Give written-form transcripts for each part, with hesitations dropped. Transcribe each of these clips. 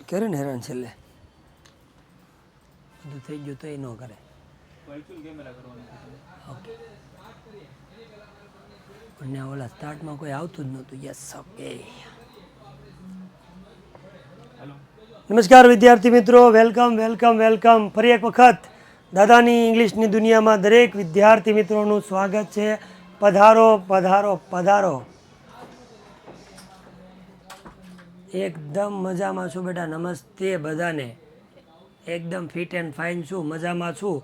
કરે ને હેરાન છેલ્લે બધું થઈ ગયું તો એ ન કરે. ઓકે અને ઓલા સ્ટાર્ટમાં કોઈ આવતું જ નહોતું. Yes okay. નમસ્કાર વિદ્યાર્થી મિત્રો, વેલકમ વેલકમ વેલકમ. ફરી એક વખત દાદાની ઇંગ્લિશની દુનિયામાં દરેક વિદ્યાર્થી મિત્રોનું સ્વાગત છે. પધારો પધારો પધારો. એકદમ મજામાં છું બેટા. નમસ્તે બધાને. એકદમ ફિટ એન્ડ ફાઇન છું, મજામાં છું.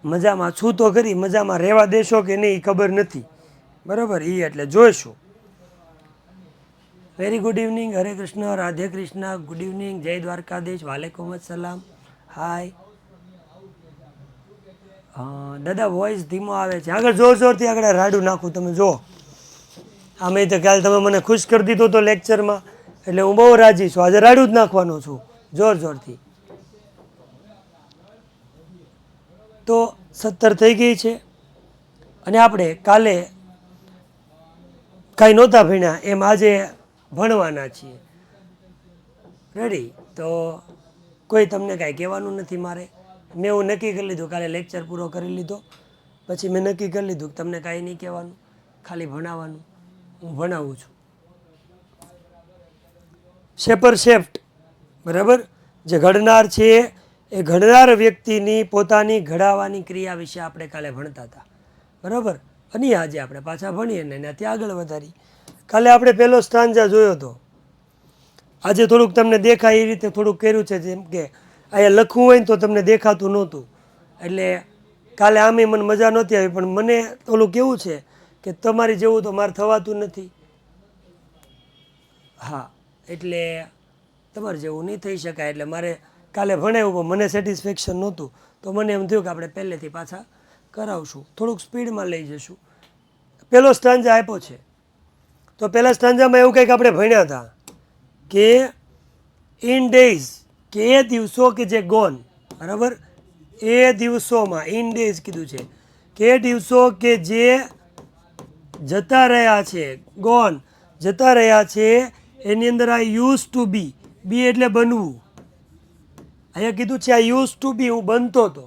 મજામાં છું તો ખરી, મજામાં રહેવા દેશો કે નહીં ખબર નથી, બરાબર? એ એટલે જોઈશું. Very good evening. હરે કૃષ્ણ, રાધે કૃષ્ણ, ગુડ ઇવનિંગ, જય દ્વારકાધીશ, વાલેકુમ અસલામ, હાય. દાદા વોઇસ ધીમો આવે છે. આગળ જોર જોરથી આગળ રાડું નાખું, તમે જો. આમે તો કાલે તમે મને ખુશ કરી દીધો તો લેક્ચરમાં, એટલે હું બહુ રાજી છું. આજે રાડું જ નાખવાનો છું જોર જોરથી. તો 17 થઈ ગઈ છે અને આપણે કાલે કાંઈ નહોતા ભણ્યા એમ આજે ભણવાના છીએ. રેડી? તો કોઈ તમને કાંઈ કહેવાનું નથી મારે. મેં એવું નક્કી કરી લીધું, કાલે લેક્ચર પૂરો કરી લીધો પછી મેં નક્કી કરી લીધું કે તમને કાંઈ નહીં કહેવાનું, ખાલી ભણાવવાનું. હું ભણાવું છું. શેપર શેફ્ટ, બરાબર? જે ઘડનાર છે એ ઘડનાર વ્યક્તિની પોતાની ઘડાવવાની ક્રિયા વિશે આપણે કાલે ભણતા હતા, બરાબર? અને આજે આપણે પાછા ભણીએ ને ત્યાંથી આગળ વધારી. કાલે આપણે પહેલો સ્ટાન્જા જોયો હતો. આજે થોડુંક તમને દેખાય એ રીતે થોડુંક કર્યું છે, જેમ કે અહીંયા લખવું હોય ને તો તમને દેખાતું નહોતું, એટલે કાલે આમે મને મજા નહોતી આવી. પણ મને ઓલું કેવું છે કે તમારી જેવું તો મારે થવાતું નથી. હા, એટલે તમારે જેવું નહીં થઈ શકાય. એટલે મારે કાલે ભણાવ્યું પણ મને સેટિસ્ફેક્શન નહોતું, તો મને એમ થયું કે આપણે પહેલેથી પાછા કરાવશું, થોડુંક સ્પીડમાં લઈ જશું. પહેલો સ્ટાન્જા આપ્યો છે, તો પહેલા સ્ટાન્જામાં એવું કંઈક આપણે ભણ્યા હતા કે ઇન ડેઝ, કે એ દિવસો કે જે ગોન, બરાબર? એ દિવસોમાં, ઇન ડેઝ કીધું છે કે એ દિવસો કે જે જતા રહ્યા છે, ગોન, જતા રહ્યા છે, એની અંદર આ યુઝ ટુ બી, બી એટલે બનવું. અહીંયા કીધું છે આ યુઝ ટુ બી, હું બનતો હતો,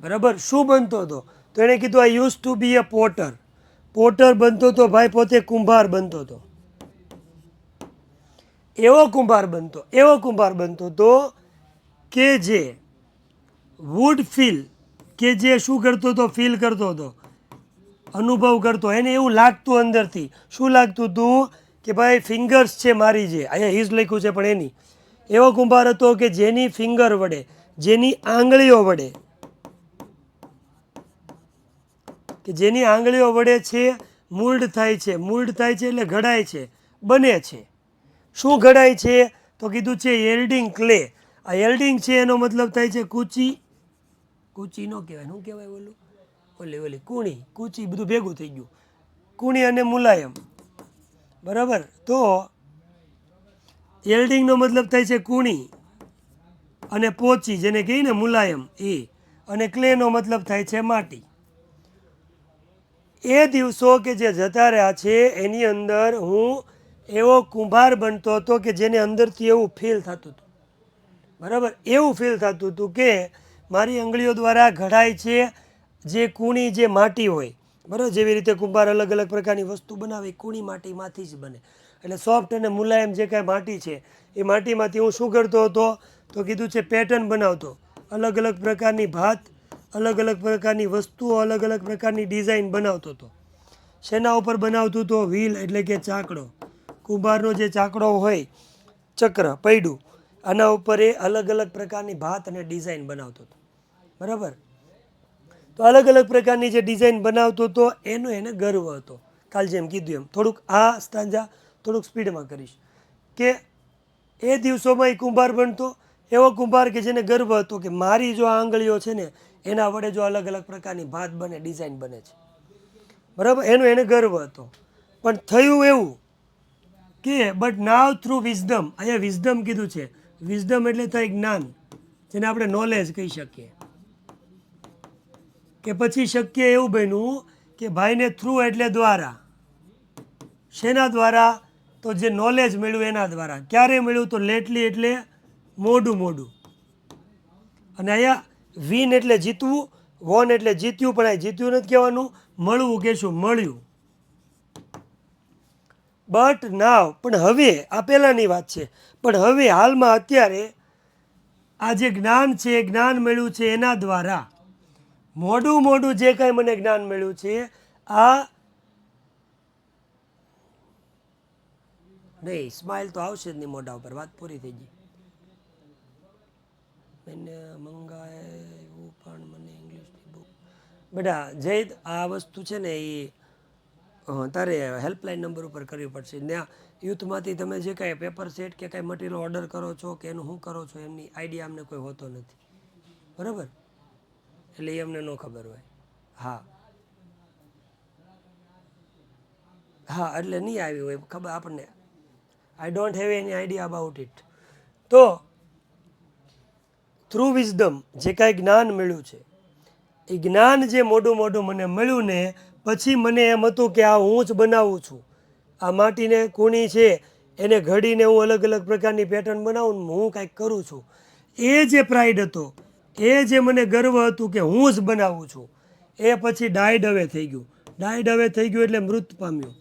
બરાબર? શું બનતો હતો? તો એણે કીધું આ use to be a potter. Potter બનતો હતો ભાઈ, પોતે કુંભાર બનતો હતો. એવો કુંભાર બનતો હતો કે જે વુડ ફીલ, કે જે શું કરતો હતો? ફીલ કરતો હતો, અનુભવ કરતો. એને એવું લાગતું અંદરથી. શું લાગતું હતું? કે ભાઈ ફિંગર્સ છે મારી, જે અહીંયા હિઝ લખ્યું છે પણ એની, એવો કુંભાર હતો કે જેની ફિંગર વડે, જેની આંગળીઓ વડે, કે જેની આંગળીઓ વડે છે મૂલ્ડ થાય છે. મૂલ્ડ થાય છે એટલે ઘડાય છે, બને છે. શું ઘડાય છે? તો કીધું છે એલ્ડિંગ ક્લે. આ એલ્ડિંગ છે એનો મતલબ થાય છે કૂચી. કૂચી ન કહેવાય, શું કહેવાય? ઓલી કૂણી, કૂચી, બધું ભેગું થઈ ગયું. કૂણી અને મુલાયમ, બરાબર? તો એલ્ડિંગનો મતલબ થાય છે કૂણી, અને પોચી જેને કહીએ ને મુલાયમ એ, અને ક્લેનો મતલબ થાય છે માટી. એ દિવસો કે જે જતા રહ્યા છે એની અંદર હું એવો કુંભાર બનતો હતો કે જેને અંદરથી એવું ફીલ થતું હતું, બરાબર? એવું ફીલ થતું હતું કે મારી આંગળીઓ દ્વારા ઘડાય છે જે કૂણી, જે માટી હોય, બરાબર? જેવી રીતે કુંભાર અલગ અલગ પ્રકારની વસ્તુ બનાવે, કૂણી માટીમાંથી જ બને. એટલે સોફ્ટ અને મુલાયમ જે કાંઈ માટી છે એ માટીમાંથી હું શું કરતો હતો તો કીધું છે પેટર્ન બનાવતો, અલગ અલગ પ્રકારની ભાત, અલગ અલગ પ્રકારની વસ્તુઓ, અલગ અલગ પ્રકારની ડિઝાઇન બનાવતો હતો. શેના ઉપર બનાવતું તો વ્હીલ એટલે કે ચાકડો, કુંભારનો જે ચાકડો હોય ચક્ર પૈડું, આના ઉપર એ અલગ અલગ પ્રકારની ભાત અને ડિઝાઇન બનાવતો હતો. બરાબર, તો અલગ અલગ પ્રકારની જે ડિઝાઇન બનાવતો હતો એનો એને ગર્વ હતો. કાલ જેમ કીધું એમ થોડુંક આ સ્ટાન્જા થોડુંક સ્પીડમાં કરીશ કે એ દિવસોમાં એ કુંભાર બનતો એવો કુંભાર કે જેને ગર્વ હતો કે મારી જો આ આંગળીઓ છે ને એના વડે જો અલગ અલગ પ્રકારની ભાત બને, ડિઝાઇન બને છે. બરાબર, એનો એને ગર્વ હતો. પણ થયું એવું કે બટ નાવ થ્રુ વિઝડમ, અહીંયા વિઝડમ કીધું છે, વિઝડમ એટલે થાય જ્ઞાન, જેને આપણે નોલેજ કહી શકીએ. કે પછી શક્ય એવું બન્યું કે ભાઈને થ્રુ એટલે દ્વારા, શેના દ્વારા તો જે નોલેજ મળ્યું એના દ્વારા. ક્યારે મળ્યું તો લેટલી એટલે મોડું મોડું. અને અહીંયા વિન એટલે જીતવું, વોન એટલે જીત્યું, પણ આ જીત્યું નથી કહેવાનું, મળવું કહેશું, મળ્યું. બટ નાવ, પણ હવે, આ પહેલાંની વાત છે, પણ હવે હાલમાં અત્યારે આ જે જ્ઞાન છે એ જ્ઞાન મળ્યું છે એના દ્વારા, મોડું મોડું જે કાંઈ મને જ્ઞાન મળ્યું છે આ નહીં, સ્માઇલ તો આવશે જ નહીં મોઢા ઉપર, વાત પૂરી થઈ ગઈ. મને મંગાવ્યું પણ મને ઇંગ્લિશની બુક. બેટા જય, આ વસ્તુ છે ને એ તારે હેલ્પલાઇન નંબર ઉપર કરવી પડશે. ત્યાં યુથમાંથી તમે જે કાંઈ પેપર સેટ કે કાંઈ મટીરિયલ ઓર્ડર કરો છો કે એનું શું કરો છો એમની આઈડિયા અમને કોઈ હોતો નથી. બરાબર, એટલે એ અમને ન ખબર હોય. હા હા, એટલે નહીં આવી હોય ખબર આપણને. I don't have any idea about it. તો થ્રુ વિઝડમ જે કાંઈ જ્ઞાન મળ્યું છે એ જ્ઞાન જે મોડું મોડું મને મળ્યું ને પછી મને એમ હતું કે આ હું જ બનાવું છું, આ માટીને કૂણી છે એને ઘડીને હું અલગ અલગ પ્રકારની પેટર્ન બનાવું ને હું કાંઈક કરું છું. એ જે પ્રાઇડ હતો, એ જે મને ગર્વ હતું કે હું જ બનાવું છું, એ પછી ડાયડ અવે થઈ ગયું. ડાયડ અવે થઈ ગયું એટલે મૃત પામ્યું.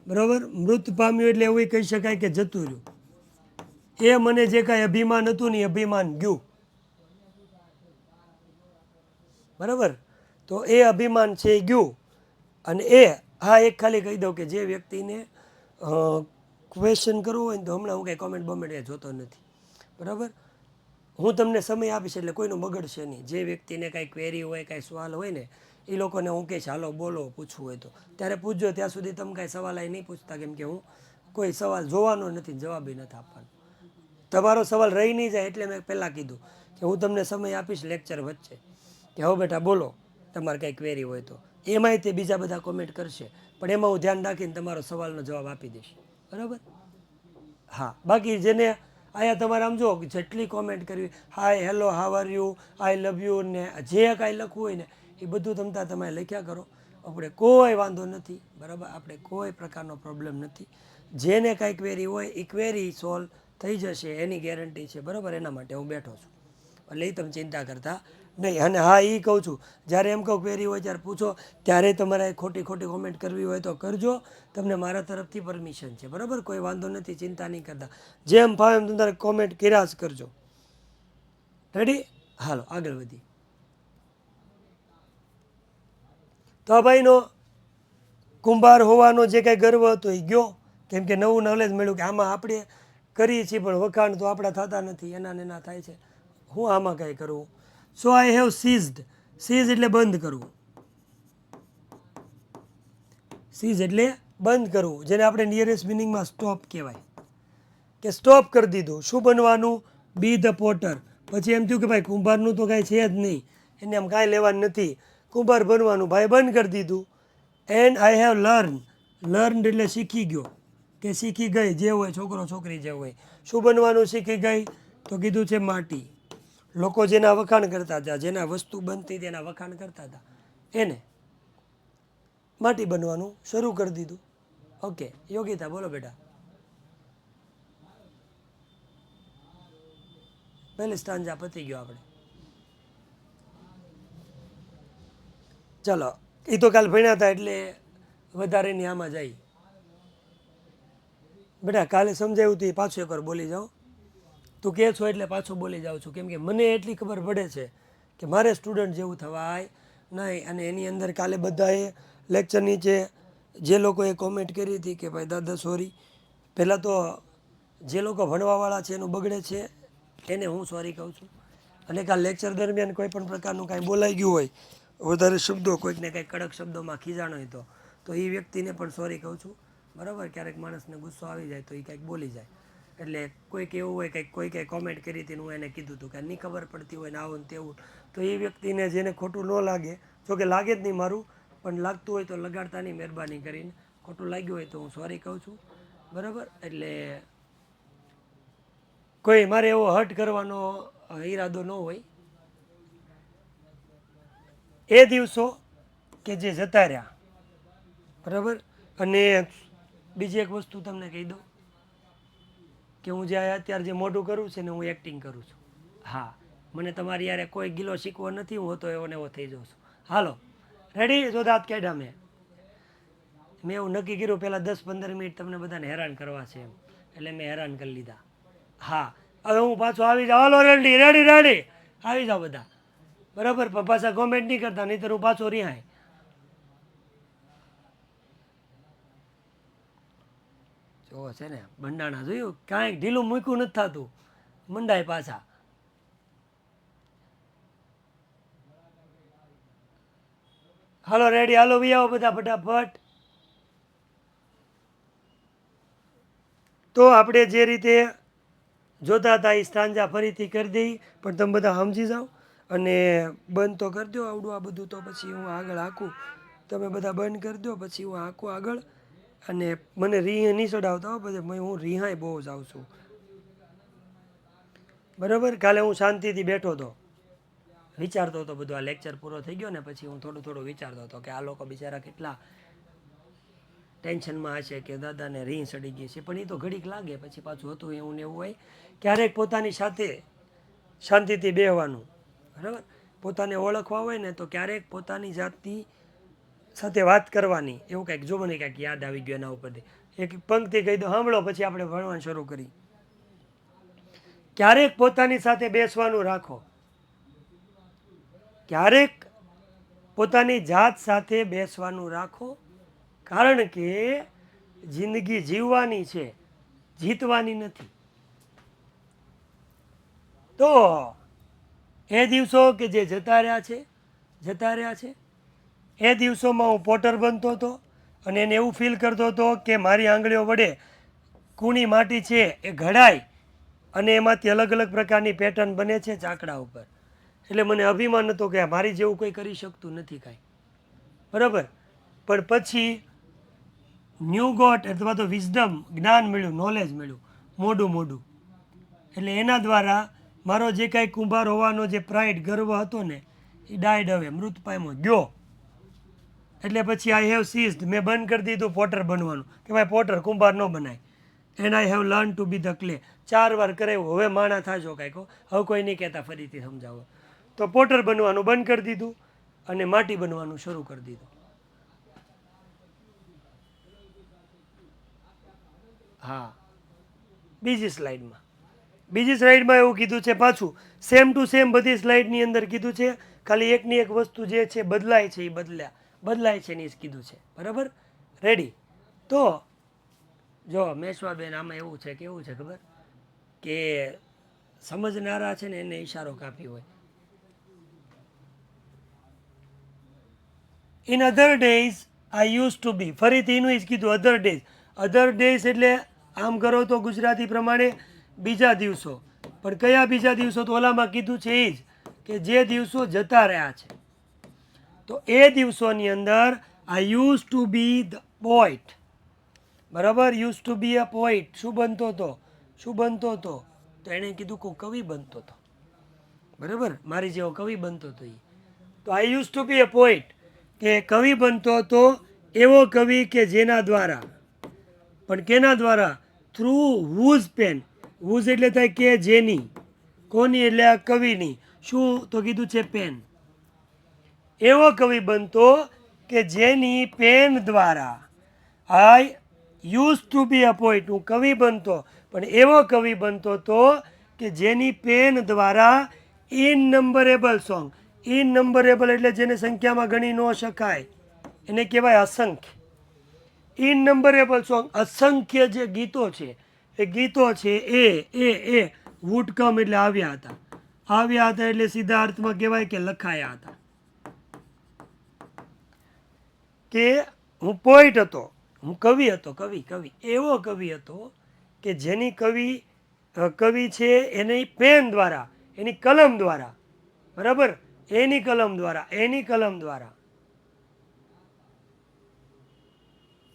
બરાબર, મૃત પામ્યું એટલે એવું કહી શકાય કે જતું રહ્યું. એ મને જે કાંઈ અભિમાન હતું ને એ અભિમાન ગયું. બરાબર, તો એ અભિમાન છે એ ગયું. અને એ હા, એક ખાલી કહી દઉં કે જે વ્યક્તિને ક્વેશ્ચન કરવું હોય ને તો હમણાં હું કાંઈ કોમેન્ટ બોમેન્ટ એ જોતો નથી. બરાબર, હું તમને સમય આપીશ એટલે કોઈનું બગડશે નહીં. જે વ્યક્તિને કાંઈ ક્વેરી હોય, કાંઈ સવાલ હોય ને એ લોકોને હું કહીશ હાલો બોલો, પૂછવું હોય તો ત્યારે પૂછજો. ત્યાં સુધી તમે કાંઈ સવાલ અહીં નહીં પૂછતા, કેમ કે હું કોઈ સવાલ જોવાનો નથી, જવાબી નથી આપવાનો. તમારો સવાલ રહી નહીં જાય એટલે મેં પહેલાં કીધું કે હું તમને સમય આપીશ લેક્ચર વચ્ચે કે હવે બેટા બોલો, તમારે કાંઈ ક્વેરી હોય તો. એમાંય તે બીજા બધા કોમેન્ટ કરશે, પણ એમાં હું ધ્યાન રાખીને તમારો સવાલનો જવાબ આપી દઈશ. બરાબર, હા. બાકી જેને અહીંયા તમારે આમ જો જેટલી કોમેન્ટ કરવી, hi, hello, how are you, I love you, ને જે કાંઈ લખવું હોય ને એ બધું તમે લખ્યા કરો. આપણે કોઈ વાંધો નથી. બરાબર, આપણે કોઈ પ્રકારનો પ્રોબ્લેમ નથી. જેને કાંઈ ક્વેરી હોય એ ક્વેરી સોલ્વ થઈ જશે એની ગેરંટી છે. બરાબર, એના માટે હું બેઠો છું, એટલે એ તમે ચિંતા કરતા નહીં. અને હા, એ કહું છું, જ્યારે એમ કહું ક્વેરી હોય ત્યારે પૂછો, ત્યારે તમારે ખોટી ખોટી કોમેન્ટ કરવી હોય તો કરજો, તમને મારા તરફથી પરમિશન છે. બરાબર, કોઈ વાંધો નથી, ચિંતા નહીં કરતા. જેમ ફાવે એમ તમારે કોમેન્ટ કર્યા જ કરજો. રેડી, હાલો આગળ વધી. તો આ ભાઈનો કુંભાર હોવાનો જે કાંઈ ગર્વ હતો એ ગયો, કેમ કે નવું નોલેજ મળ્યું કે આમાં આપણે કરીએ છીએ પણ વખાણ તો આપણા થતા નથી, એના ને એના થાય છે, હું આમાં કાંઈ કરવું. સો આઈ હેવ સીઝડ. સીઝ એટલે બંધ કરવું. સીઝ એટલે બંધ કરવું, જેને આપણે નિયરેસ્ટ મિનિંગમાં સ્ટોપ કહેવાય, કે સ્ટોપ કરી દીધું. શું બનવાનું? બી ધ પોટર. પછી એમ થયું કે ભાઈ કુંભારનું તો કાંઈ છે જ નહીં, એને આમ કાંઈ લેવાનું નથી, કુંભાર બનવાનું ભાઈ બંધ કરી દીધું. And I have learn. Learn એટલે શીખી ગયો કે શીખી ગઈ, જે હોય છોકરો છોકરી જે હોય. શું બનવાનું શીખી ગઈ? તો કીધું છે માટી. લોકો જેના વખાણ કરતા હતા, જેના વસ્તુ બનતી તેના વખાણ કરતા હતા, એને માટી બનવાનું શરૂ કરી દીધું. ઓકે, યોગિતા બોલો બેટા. પહેલી સ્ટાન્જા પતી ગયો આપણે. ચલો, એ તો કાલ ભણ્યા હતા એટલે વધારે ની આમાં જાય. બેટા કાલે સમજાવ્યું તું એ પાછું એકવાર બોલી જાઓ. તું કહે છો એટલે પાછો બોલી જાઉં છું, કેમ કે મને એટલી ખબર પડે છે કે મારે સ્ટુડન્ટ જેવું થવાય નહીં. અને એની અંદર કાલે બધાએ લેક્ચર નીચે જે લોકોએ કોમેન્ટ કરી હતી કે ભાઈ દાદા સોરી, પહેલાં તો જે લોકો ભણવાવાળા છે એનું બગડે છે એને હું સોરી કહું છું. અને કાલ લેક્ચર દરમિયાન કોઈ પણ પ્રકારનું કાંઈ બોલાઈ ગયું હોય, વધારે શબ્દો કોઈકને કંઈક કડક શબ્દોમાં ખીજાણ હોય તો એ વ્યક્તિને પણ સોરી કહું છું. બરાબર, ક્યારેક માણસને ગુસ્સો આવી જાય તો એ કંઈક બોલી જાય. એટલે કોઈક એવું હોય કંઈક કોઈ કંઈ કોમેન્ટ કરી હતી, હું એને કીધું હતું કે નહીં ખબર પડતી હોય ને આવું ને તેવું, તો એ વ્યક્તિને જેને ખોટું ન લાગે, જો કે લાગે જ નહીં મારું, પણ લાગતું હોય તો લગાડતા નહીં મહેરબાની કરીને. ખોટું લાગ્યું હોય તો હું સોરી કહું છું. બરાબર, એટલે કોઈ મારે એવો હર્ટ કરવાનો ઈરાદો ન હોય. એ દિવસો કે જે જતા રહ્યા, બરાબર. અને બીજી એક વસ્તુ તમને કહી દઉં કે હું જે અત્યારે જે મોઢું કરું છે ને હું એક્ટિંગ કરું છું. હા, મને તમારી યારે કોઈ ગિલો શીખવો નથી, હું હોતો એવો ને એવો થઈ જાઉં છું. હાલો રેડી, જો દાંત કાઢ્યા મેં એવું નક્કી કર્યું પહેલાં 10-15 મિનિટ તમને બધાને હેરાન કરવા છે એમ, એટલે મેં હેરાન કરી લીધા. હા, હવે હું પાછો આવી જાઉં. હાલો રેડી રેડી રેડી આવી જાઓ બધા, બરાબર. પણ પાછા કોમેન્ટ નહીં કરતા, નહીંતર હું પાછો રિહાય. જો છે ને બંડાણા જોયું, કાંઈક ઢીલું મૂક્યું નથી થતું, મંડાય પાછા. હાલો રેડી, હાલો વી આવો બધા ફટાફટ. તો આપણે જે રીતે જોતા હતા એ સાંજા ફરીથી કરી દઈ, પણ તમે બધા સમજી જાઓ અને બંધ તો કરી દો આવડું આ બધું, તો પછી હું આગળ હાંકું. તમે બધા બંધ કરી દો, પછી હું હાંકું આગળ. અને મને રીહ નહીં ચડાવતા હો, પછી હું રીહાય બહુ જ આવું છું. બરાબર, કાલે હું શાંતિથી બેઠો હતો, વિચારતો હતો બધું. આ લેક્ચર પૂરો થઈ ગયો ને પછી હું થોડું થોડું વિચારતો હતો કે આ લોકો બિચારા કેટલા ટેન્શનમાં હશે કે દાદાને રીહ ચડી ગઈ છે. પણ એ તો ઘડીક લાગે, પછી પાછું હતું એવું ને એવું હોય. ક્યારેક પોતાની સાથે શાંતિથી બેહવાનું, બરાબર. પોતાને ઓળખવા હોય ને તો ક્યારેક પોતાની જાતની સાથે વાત કરવાની. એવું કંઈક જો મને કંઈક યાદ આવી ગયું એના ઉપરથી એક પંક્તિ કહી દો, સાંભળો, પછી આપણે ભણવાનું શરૂ કરી. ક્યારેક પોતાની સાથે બેસવાનું રાખો, ક્યારેક પોતાની જાત સાથે બેસવાનું રાખો, કારણ કે જિંદગી જીવવાની છે, જીતવાની નથી. તો એ દિવસો કે જે જતા રહ્યા છે એ દિવસોમાં હું પોટર બનતો હતો અને એને એવું ફીલ કરતો હતો કે મારી આંગળીઓ વડે કૂણી માટી છે એ ઘડાય અને એમાંથી અલગ અલગ પ્રકારની પેટર્ન બને છે ચાકડા ઉપર. એટલે મને અભિમાન હતો કે મારી જેવું કોઈ કરી શકતું નથી કાંઈ, બરાબર. પણ પછી ન્યૂ ગોટ અથવા તો વિઝડમ, જ્ઞાન મળ્યું, નોલેજ મળ્યું, મોડું. એટલે એના દ્વારા મારો જે કાંઈ કુંભાર હોવાનો જે પ્રાઇડ, ગર્વ હતો ને એ ડાયડ હવે મૃત પામ્યો ગયો. એટલે પછી આઈ હેવ સીઝડ, મેં બંધ કરી દીધું પોટર બનવાનું કે ભાઈ પોટર કુંભાર ન બનાય. And I have learn to be the clay. 4 વાર કરાવ્યું, હવે માણા થાજો કાંઈક, હવે કોઈ નહીં કહેતા ફરીથી સમજાવો. તો પોટર બનવાનું બંધ કરી દીધું અને માટી બનવાનું શરૂ કરી દીધું. હા, બીજી સ્લાઇડમાં એવું કીધું છે, પાછું સેમ ટુ સેમ બધી સ્લાઇડની અંદર કીધું છે, ખાલી એકની એક વસ્તુ જે છે બદલાય છે, એ બદલાય છે ને એ કીધું છે, બરાબર. રેડી. તો જો મેશ્વાબેન, આમાં એવું છે, કેવું છે ખબર, કે સમજનારા છે ને એને ઈશારો કાપી હોય. In other days I use to be, ફરીથી એનું જ કીધું, અધર ડેઝ એટલે આમ કરો તો ગુજરાતી પ્રમાણે બીજા દિવસો. પણ કયા બીજા દિવસો? તો ઓલામાં કીધું છે એ જ કે જે દિવસો જતા રહ્યા છે. તો એ દિવસોની અંદર I use to be the poet, બરાબર. Use to be a poet. શું બનતો હતો? તો એણે કીધું કે કવિ બનતો હતો, બરાબર. મારી જેવો કવિ બનતો હતો એ. તો I use to be a poet, કે કવિ બનતો હતો, એવો કવિ કે જેના દ્વારા, પણ કેના દ્વારા? Through whose pen. હુઝ એટલે થાય કે જેની, કોની? એટલે આ કવિની. શું? તો કીધું છે પેન. એવો કવિ બનતો કે જેની પેન દ્વારા I use to be a poet, હું કવિ બનતો, પણ એવો કવિ બનતો તો કે જેની પેન દ્વારા ઇનનંબરેબલ સોંગ, ઇનનંબરેબલ એટલે જેને સંખ્યામાં ગણી ન શકાય એને કહેવાય અસંખ્ય. ઇનનંબરેબલ સોંગ, અસંખ્ય જે ગીતો છે એ ગીતો છે એ વુડ કમ એટલે આવ્યા હતા, આવ્યા હતા એટલે સીધા અર્થમાં કહેવાય કે લખાયા હતા. કે હું પોઈટ હતો, હું કવિ હતો, કવિ કવિ એવો કવિ હતો કે જેની કવિ છે એની પેન દ્વારા, એની કલમ દ્વારા, બરાબર, એની કલમ દ્વારા.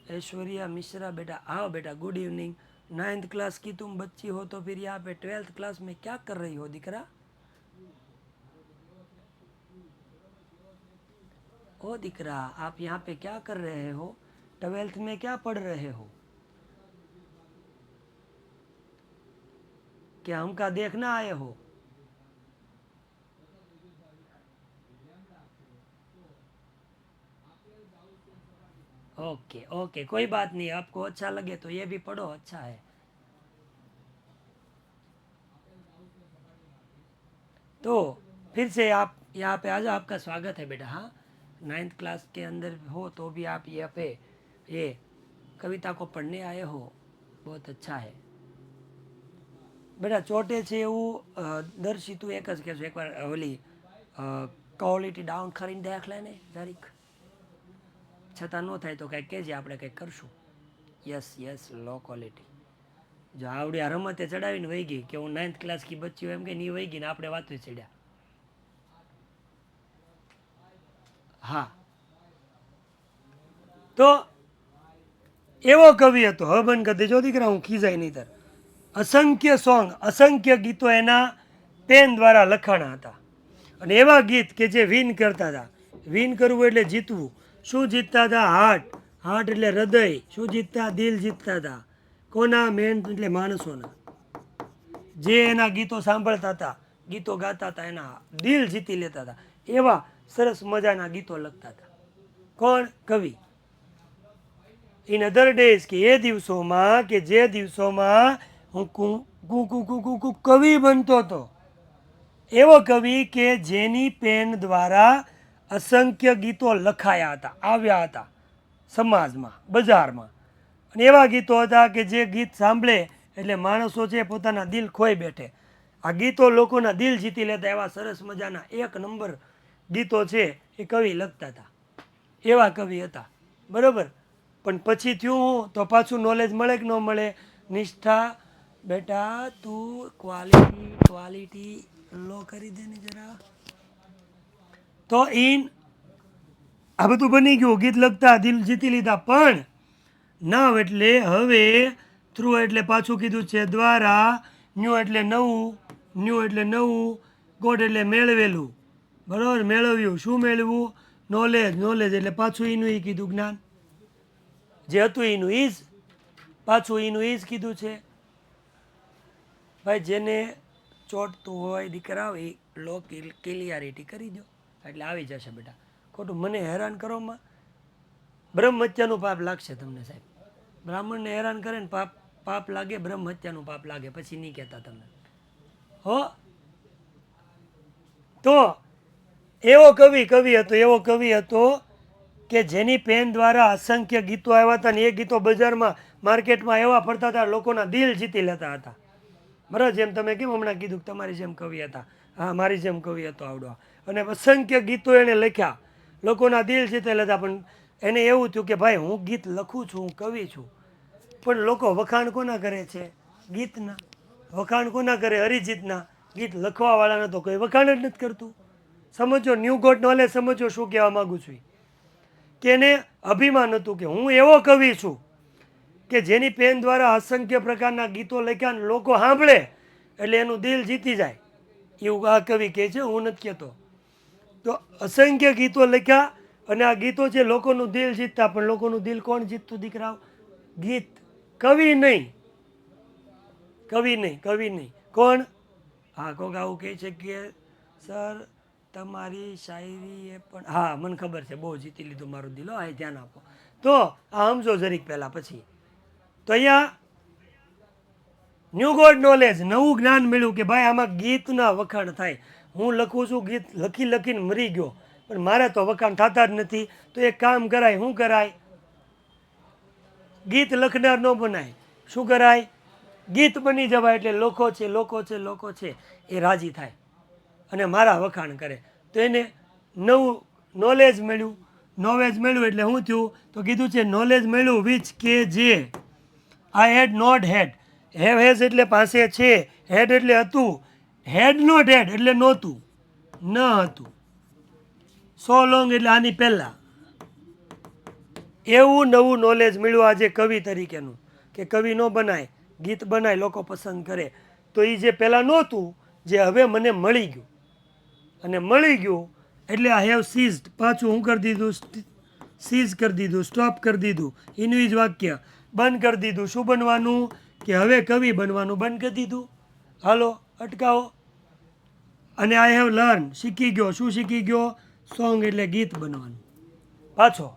ऐश्वर्या मिश्रा, बेटा आओ बेटा, गुड इवनिंग. 9th क्लास की तुम बच्ची हो तो फिर यहाँ पे 12th क्लास में क्या कर रही हो दीकरा? ओ दीकरा, आप यहाँ पे क्या कर रहे हो? 12th में क्या पढ़ रहे हो? क्या हमका देखना आए हो? ओके ओके, कोई बात नहीं, आपको अच्छा लगे तो ये भी पढ़ो, अच्छा है. तो फिर से आप यहाँ पे आ जाओ, आपका स्वागत है बेटा. हाँ, 9th क्लास के अंदर हो तो भी आप यहाँ पे ये कविता को पढ़ने आए हो, बहुत अच्छा है बेटा. ચોટે છે એવું દર્શી તું એક જ કહેશું, એકવાર ઓલી ક્વોલિટી ડાઉન કરીને દેખ લે ને જરીક, છતાં ન થાય તો કંઈક કહેજે, આપણે કંઈક કરશું. Yes yes, low quality. જો આવડી આ રમતે ચડાવીને વહી ગઈ કે હું 9th ક્લાસ કી બચ્ચી એમ કે નહીં વહી ગઈ ને આપણે વાતો ચડ્યા. હા, તો એવો કવિ હતો. હવે બંધ કરી દેજો દીકરા, હું ખીજાય નહીં તર. અસંખ્ય સોંગ, અસંખ્ય ગીતો એના પેન દ્વારા લખાણા હતા. અને એવા ગીત કે જે વિન કરતા હતા. વિન કરવું એટલે જીતવું. શું જીતતા હતા? હાર્ટ, હાર્ટ એટલે હૃદય. શું જીતતા? દિલ જીતતા હતા. કોના? મેન એટલે માણસોના. જે એના ગીતો સાંભળતા હતા, ગીતો ગાતા હતા, એના દિલ જીતી લેતા હતા. એવા સરસ મજાના ગીતો લખતા હતા. કોણ? કવિ. ઇન અધર ડેઝ, કે એ દિવસોમાં, કે જે દિવસોમાં હું કવિ બનતો હતો. એવો કવિ કે જેની પેન દ્વારા અસંખ્ય ગીતો લખાયા હતા, આવ્યા હતા સમાજમાં, બજારમાં. અને એવા ગીતો હતા કે જે ગીત સાંભળે એટલે માણસો છે પોતાના દિલ ખોઈ બેઠે. આ ગીતો લોકોના દિલ જીતી લેતા. એવા સરસ મજાના 1 નંબર ગીતો છે એ કવિ લખતા હતા. એવા કવિ હતા, બરાબર. પણ પછી થયું તો પાછું નોલેજ મળે કે ન મળે? નિષ્ઠા બેટા, તું ક્વોલિટી લો કરી દે ને જરા. તો આ બધું બની ગયું, ગીત લખતા, દિલ જીતી લીધા. પણ નાવ એટલે હવે, થ્રુ એટલે પાછું કીધું છે દ્વારા, ન્યૂ એટલે નવું, ગોટ એટલે મેળવેલું, બરાબર, મેળવ્યું. શું મેળવ્યું? નોલેજ એટલે પાછું એનું એ કીધું, જ્ઞાન. જે હતું એનું ઈજ, પાછું એનું ઈજ કીધું છે. ભાઈ જેને ચોટતું હોય દીકરા, એ લો ક્લિયરિટી કરી દો એટલે આવી જશે બેટા. ખોટું મને હેરાન કરવામાં, બ્રહ્મહત્યાનું પાપ લાગશે તમને સાહેબ. બ્રાહ્મણને હેરાન કરે ને પાપ લાગે, બ્રહ્મહત્યાનું પાપ લાગે, પછી નહીં કહેતા તમે હો. તો એવો કવિ હતો કે જેની પેન દ્વારા અસંખ્ય ગીતો આવ્યા હતા. ને એ ગીતો બજારમાં, માર્કેટમાં એવા ફરતા હતા, લોકોના દિલ જીતી લેતા હતા. બરાબર, જેમ તમે કેમ હમણાં કીધું કે તમારી જેમ કવિ હતા, હા મારી જેમ કવિ હતો આવડો. અને અસંખ્ય ગીતો એણે લખ્યા, લોકોના દિલ જીતી લેતા. પણ એને એવું થયું કે ભાઈ હું ગીત લખું છું, હું કવિ છું, પણ લોકો વખાણ કોના કરે છે? ગીતના. વખાણ કોના કરે? અરિજીતના. ગીત લખવાવાળાને તો કોઈ વખાણ જ નથી કરતું. સમજો, ન્યૂ ગોટ નોલેજ સમજો શું કહેવા માગું છું. કે એને અભિમાન હતું કે હું એવો કવિ છું કે જેની પેન દ્વારા અસંખ્ય પ્રકારના ગીતો લખ્યા, ને લોકો સાંભળે એટલે એનું દિલ જીતી જાય. એવું આ કવિ કહે છે, હું નથી કહેતો. તો અસંખ્ય ગીતો લખ્યા અને આ ગીતો છે લોકોનું દિલ જીતતા. પણ લોકોનું દિલ કોણ જીતતું દીકરાઓ? ગીત. કવિ નહીં. કોણ? હા, કોક આવું કહે છે કે સર તમારી શાયરી એ પણ, હા મને ખબર છે, બહુ જીતી લીધું મારું દિલ. હા, ધ્યાન આપો. તો આ સમજો જરીક પહેલાં, પછી તો અહીંયા ન્યૂ ગોડ નોલેજ, નવું જ્ઞાન મળ્યું કે ભાઈ આમાં ગીતના વખાણ થાય. હું લખું છું ગીત લખી લખીને મરી ગયો, પણ મારે તો વખાણ થતા જ નથી. તો એક કામ કરાય, શું કરાય? ગીત લખનાર ન બનાય, શું કરાય? ગીત બની જવાય. એટલે લોકો છે એ રાજી થાય અને મારા વખાણ કરે. તો એને નવું નોલેજ મળ્યું એટલે શું થયું? તો કીધું છે નોલેજ મળ્યું વિચ કે જે આઈ હેડ નોટ હેડ. હેઝ એટલે પાસે છે, હેડ એટલે હતું, હેડ નોટ હેડ એટલે નહોતું, ન હતું. સો લોંગ એટલે આની પહેલાં. એવું નવું નોલેજ મળ્યું આજે કવિ તરીકેનું, કે કવિ ન બનાય, ગીત બનાય, લોકો પસંદ કરે. તો એ જે પહેલાં નહોતું, જે હવે મને મળી ગયું. અને મળી ગયું એટલે આઈ હેવ સીઝડ, પાછું શું કરી દીધું? સીઝ કરી દીધું, સ્ટોપ કરી દીધું. એનું જ વાક્ય બંધ કરી દીધું. શું બનવાનું? કે હવે કવિ બનવાનું બંધ કરી દીધું. હાલો અટકાવો. અને આઈ હેવ લર્ન, શીખી ગયો. શું શીખી ગયો? સોંગ એટલે ગીત બનવાનું. પાછો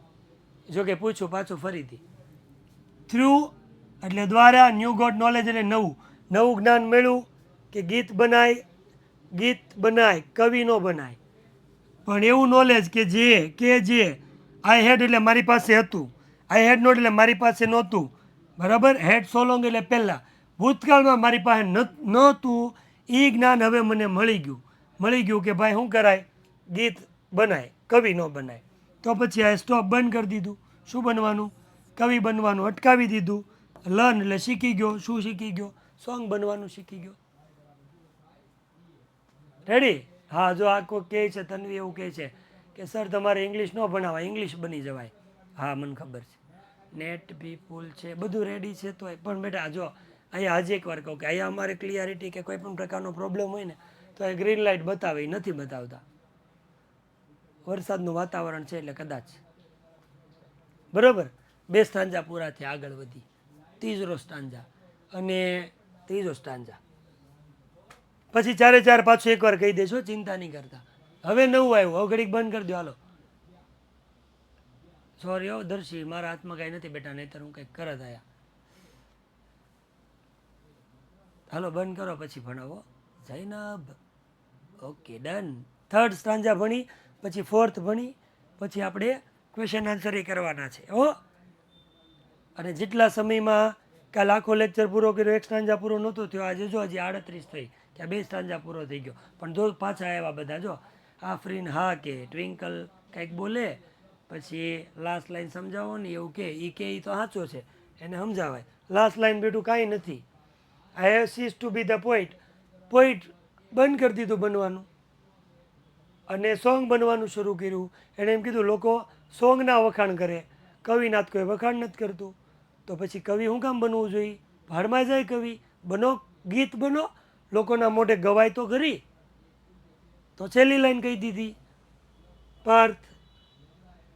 જો કે પૂછું પાછું ફરીથી. થ્રુ એટલે દ્વારા, ન્યૂ ગોટ નોલેજ એટલે નવું જ્ઞાન મળ્યું કે ગીત બનાય, કવિ ન બનાય, પણ એવું નોલેજ કે જે આઈ હેડ એટલે મારી પાસે હતું, આઈ હેડ નોટ એટલે મારી પાસે નહોતું, બરાબર. હેડ સો લોંગ એટલે પહેલાં, ભૂતકાળમાં મારી પાસે નહોતું. એ જ્ઞાન હવે મને મળી ગયું કે ભાઈ શું કરાય? ગીત બનાય, કવિ ન બનાય. તો પછી આ સ્ટોપ બંધ કરી દીધું. શું બનવાનું? કવિ બનવાનું અટકાવી દીધું. લર્ન એટલે શીખી ગયો. શું શીખી ગયો? સોંગ બનવાનું શીખી ગયો. રેડી? હા, જો આ કોઈ કહે છે, તન્વી એવું કહે છે કે સર તમારે ઇંગ્લિશ ન ભણાવાય, ઇંગ્લિશ બની જવાય. હા, મને ખબર છે, નેટ બી ફૂલ છે, બધું રેડી છે. તો પણ બેટા જો અહીંયા હજી એકવાર કહું કે અહીંયા અમારે ક્લિયરિટી કે કોઈ પણ પ્રકારનો પ્રોબ્લેમ હોય ને તો એ ગ્રીન લાઇટ બતાવે, નથી બતાવતા. વરસાદનું વાતાવરણ છે એટલે કદાચ. બરાબર. 2 સ્ટાન્જા પૂરા થયા, આગળ વધી. ત્રીજો સ્ટાન્જા અને ત્રીજો સ્ટાન્જા. પછી 4 પાછું એકવાર કહી દેશો, ચિંતા નહીં કરતા. હવે નવું આવ્યું, હવે ઘડીક બંધ કરી દો. હાલો સોરી હો દર્શી, મારા હાથમાં કાંઈ નથી બેટા, નહીતર હું કંઈક કરત આયા. હાલો બંધ કરો પછી ભણાવો. Zainab okay done. 3rd stanza ભણી, પછી 4th ભણી, પછી આપણે ક્વેશ્ચન આન્સર કરવાના છે હો. અને જેટલા સમયમાં કાલ આખો લેક્ચર પૂરો કર્યો, 1 સ્ટાન્જા પૂરો નહોતો થયો, આજે જો હજી 38 થઈ, ત્યાં 2 સ્ટાન્જા પૂરો થઈ ગયો. પણ જો પાછા આવ્યા બધા, જો આફરીન હા કે, ટ્વિંકલ કંઈક બોલે, પછી લાસ્ટ લાઈન સમજાવો ને એવું કે એ તો સાચો છે, એને સમજાવાય. લાસ્ટ લાઈન બેઠું કાંઈ નથી. I have cease to be the point બંધ કરી દીધું બનવાનું અને સોંગ બનવાનું શરૂ કર્યું. એણે એમ કીધું લોકો સોંગના વખાણ કરે, કવિના જ કોઈ વખાણ નથી કરતું. તો પછી કવિ શું કામ બનવું જોઈએ? ભાડમાં જાય કવિ, બનો ગીત બનો, લોકોના મોઢે ગવાય તો ખરી. તો છેલ્લી લાઈન કહી દીધી પાર્થ.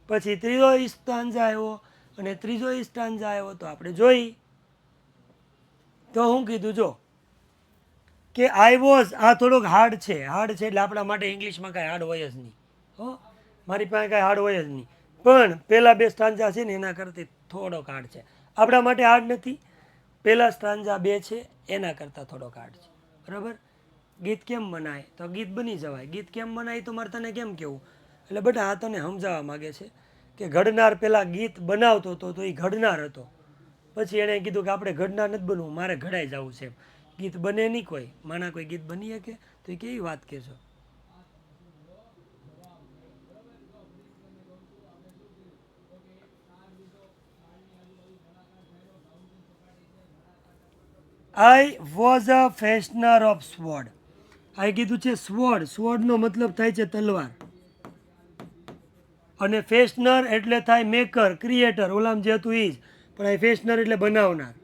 પછી ત્રીજો સ્ટાન્જા આવ્યો, અને ત્રીજો સ્ટાન્જા આવ્યો તો આપણે જોઈ. તો હું કીધું જો કે આઈ વોઝ, આ થોડોક હાર્ડ છે એટલે આપણા માટે ઇંગ્લિશમાં કાંઈ હાર્ડ હોય જ નહીં હો, મારી પાસે કાંઈ હાર્ડ હોય જ નહીં. પણ પહેલાં 2 સ્ટાન્જા છે ને એના કરતાં થોડોક હાર્ડ છે. આપણા માટે હાર્ડ નથી, પહેલાં સ્ટાન્જા 2 છે એના કરતાં થોડોક હાર્ડ છે. બરાબર. ગીત કેમ બનાય? તો ગીત બની જવાય. ગીત કેમ બનાય તો મારે તને કેમ કહેવું? એટલે બેટા આ તને સમજાવવા માગે છે કે ઘડનાર પહેલાં ગીત બનાવતો હતો તો એ ઘડનાર હતો. પછી એણે કીધું કે આપણે ઘડનાર નથી બનવું, મારે ઘડાઈ જવું છે. ગીત બને નહીં કોઈ માના, કોઈ ગીત બની શકે? તો એ કેવી વાત કહેશો? I was a fashioner of sword. આ કીધું છે સ્વોર્ડનો મતલબ થાય છે તલવાર, અને ફેશનર એટલે થાય મેકર, ક્રિએટર. ઓલામ જે હતું એ જ, પણ આ ફેશનર એટલે બનાવનાર.